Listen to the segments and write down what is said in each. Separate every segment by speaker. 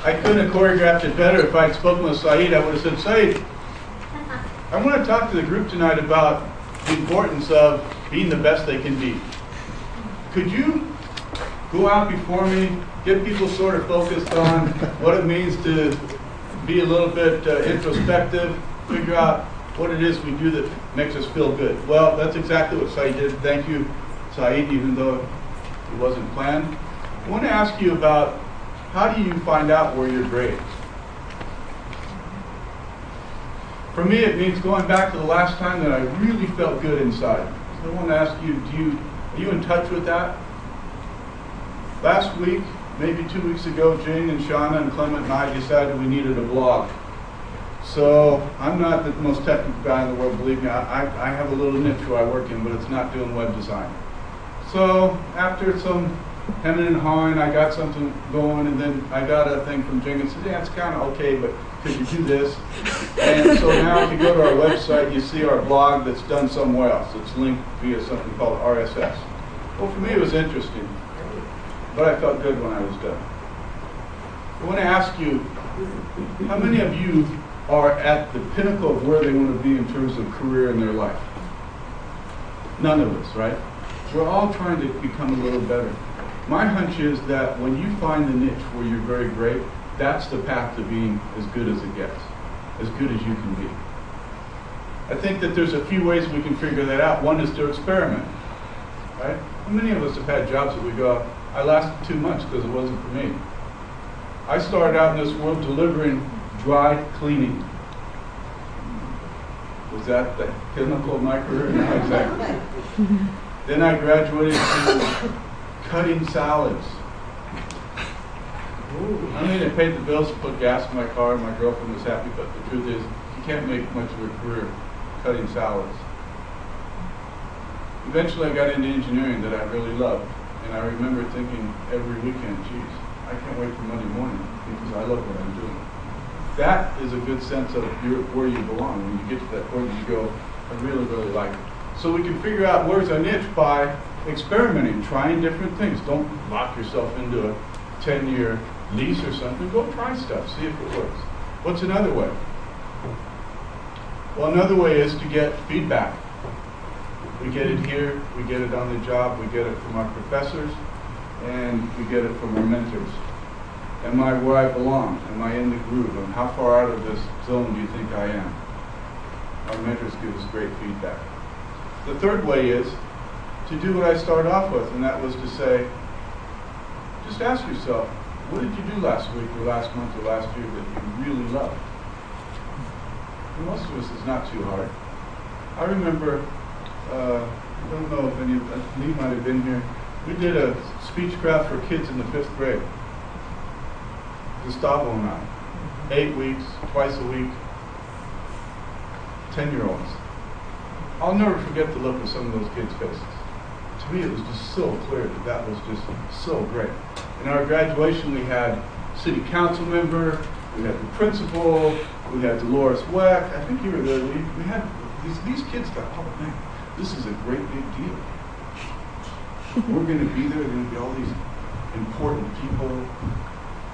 Speaker 1: I couldn't have choreographed it better if I had spoken with Saeed. I would have said, Saeed, I want to talk to the group tonight about the importance of being the best they can be. Could you go out before me, get people sort of focused on what it means to be a little bit introspective, figure out what it is we do that makes us feel good. Well, that's exactly what Saeed did. Thank you, Saeed, even though it wasn't planned. I want to ask you about how do you find out where you're great? For me, it means going back to the last time that I really felt good inside. So I want to ask you, are you in touch with that? Last week, maybe 2 weeks ago, Jane and Shauna and Clement and I decided we needed a blog. So I'm not the most technical guy in the world, believe me. I have a little niche who I work in, but it's not doing web design. So after some hemming and hawing, I got something going, and then I got a thing from Jane and said, yeah, it's kind of okay, but could you do this? And so now if you go to our website, you see our blog that's done somewhere else. It's linked via something called RSS. Well, for me, it was interesting, but I felt good when I was done. I want to ask you, how many of you are at the pinnacle of where they want to be in terms of career in their life? None of us, right? We're all trying to become a little better. My hunch is that when you find the niche where you're very great, that's the path to being as good as it gets, as good as you can be. I think that there's a few ways we can figure that out. One is to experiment, right? How many of us have had jobs that we go, I lasted 2 months because it wasn't for me. I started out in this world delivering dry cleaning. Was that the pinnacle of my career? No, exactly. Then I graduated to cutting salads. I mean, I paid the bills to put gas in my car, and my girlfriend was happy, but the truth is, you can't make much of a career cutting salads. Eventually, I got into engineering that I really loved, and I remember thinking every weekend, geez, I can't wait for Monday morning because I love what I'm doing. That is a good sense of where you belong. When you get to that point, you go, I really, really like it. So we can figure out where's our niche by experimenting, trying different things. Don't lock yourself into a 10-year lease or something. Go try stuff, see if it works. What's another way? Well, another way is to get feedback. We get it here, we get it on the job, we get it from our professors, and we get it from our mentors. Am I where I belong? Am I in the groove? And how far out of this zone do you think I am? Our mentors give us great feedback. The third way is to do what I started off with, and that was to say, just ask yourself, what did you do last week or last month or last year that you really loved? For most of us, it's not too hard. I remember, I don't know if any of you might have been here, we did a speechcraft for kids in the 5th grade. Gustavo and I, 8 weeks, twice a week, 10-year-olds. I'll never forget the look of some of those kids' faces. To me, it was just so clear that that was just so great. In our graduation, we had city council member, we had the principal, we had Dolores Weck. I think you were there. We had these kids thought, oh man, this is a great big deal. We're going to be there. There are going to be all these important people.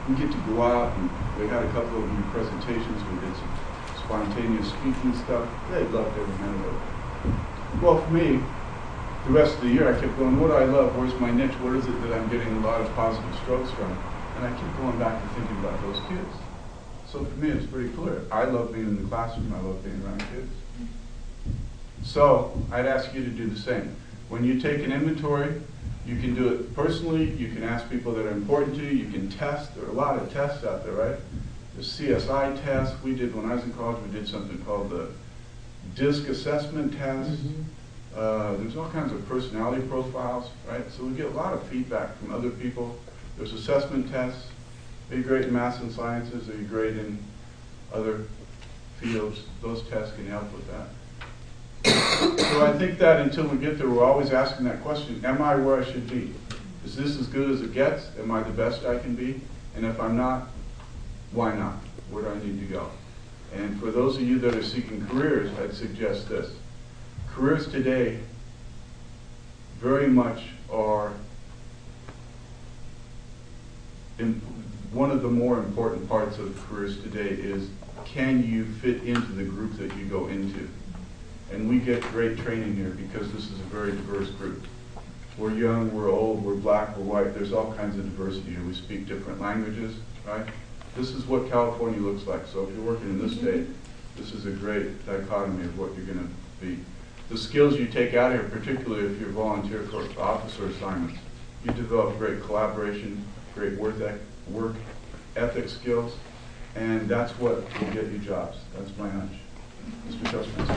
Speaker 1: We get to go out, and we had a couple of new presentations. We did some spontaneous speaking stuff. They loved every minute of it. Well, for me, the rest of the year, I kept going, what do I love? Where's my niche? What is it that I'm getting a lot of positive strokes from? And I keep going back and thinking about those kids. So for me, it's pretty clear. I love being in the classroom. I love being around kids. So I'd ask you to do the same. When you take an inventory, you can do it personally. You can ask people that are important to you. You can test. There are a lot of tests out there, right? The CSI test. We did, when I was in college, we did something called the DISC assessment test. There's all kinds of personality profiles, right? So we get a lot of feedback from other people. There's assessment tests. Are you great in math and sciences? Are you great in other fields? Those tests can help with that. So I think that until we get there, we're always asking that question, am I where I should be? Is this as good as it gets? Am I the best I can be? And if I'm not, why not? Where do I need to go? And for those of you that are seeking careers, I'd suggest this. Careers today very much are, one of the more important parts of careers today is, can you fit into the group that you go into? And we get great training here because this is a very diverse group. We're young, we're old, we're black, we're white. There's all kinds of diversity here. We speak different languages, right? This is what California looks like. So if you're working in this state, this is a great dichotomy of what you're going to be. The skills you take out here, particularly if you're volunteer for officer assignments, you develop great collaboration, great work ethic skills, and that's what will get you jobs. That's my hunch. Mr. Justice.